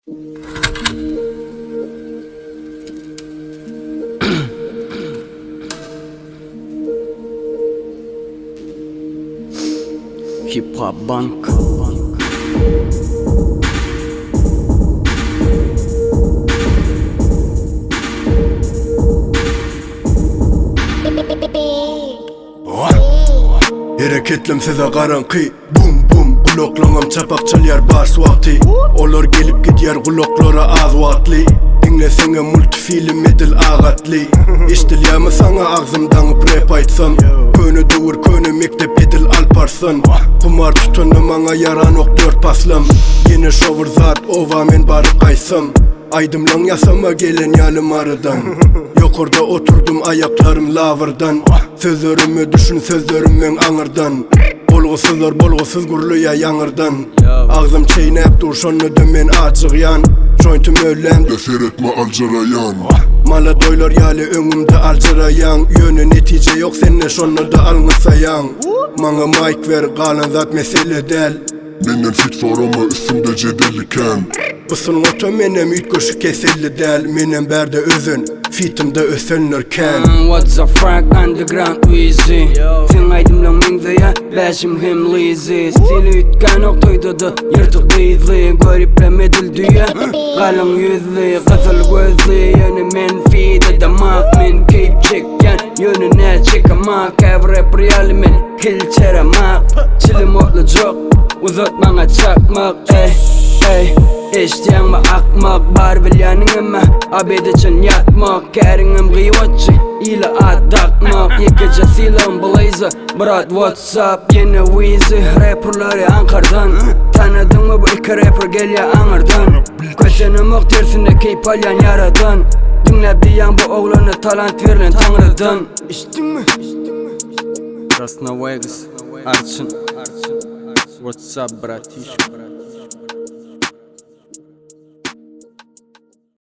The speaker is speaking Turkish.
Hip Hop Bank. Hareketlim size garanqı. Bum bum kulaklarım çapak çalar bas vakti. Olar gelip gidiyor kulaklara az vatli. Dinlesene multifilm edil ağatli. İştiliyamı sana ağzımdan prep aytsam. Könü dur könü mektep edil alparsın. Kumar tutunum ana yaran ok dört paslam. Yine şovur zat ova men barı kaysam. Aydımlan yasama gelen yalım arıdan. Yokurda oturdum ayaklarım lavırdan. Sözlerimi düşün sözlerimden anırdan. Bolgusuz gurluya yanırdan. Ağzım çeynep dur şonu dömen açık yan. Jointum öllem de seyretme alcarayan. Mala doylar yali önümde alcarayan. Yönü netice yok senne şonu da almışayan. Mana mic ver kalan zat mesele del. Menden fit forama üstümde cedeliken. Bısın oto menem ütköşü keselli del. Menem berde özün fitimde ösönürken. What's a frank underground Weezy. Sen aydımlan mingde ya beşim hem Lizzy. Stili ütken oktoydu da yırtık bizli. Gariplem edildi ya kalın yüzlü. Kızıl gözlü yönü menfi de damak. Men keyip çekken yönüne çıkamak. Ev rap real men kil çeremak. Çili mutlu çok uzatmana çakmak. Ey eştiyen mi akmak. Bar bilyanın emme abed için yatmak. Kerinim gıyvatçı ile adakmak. Yekece silahım blazer brat whatsapp. Yine Weezy rapperları Ankara'dan. Tanıdın mı bu iki rapper gel ya Ankara'dan. Kösenim ok tersinde keyip alyan yaradan. Dinle diyen bu oğlanı talant verilen Tanrı'dan. İçtin mi? Krasna Vegas Arçın. What's up bratişko?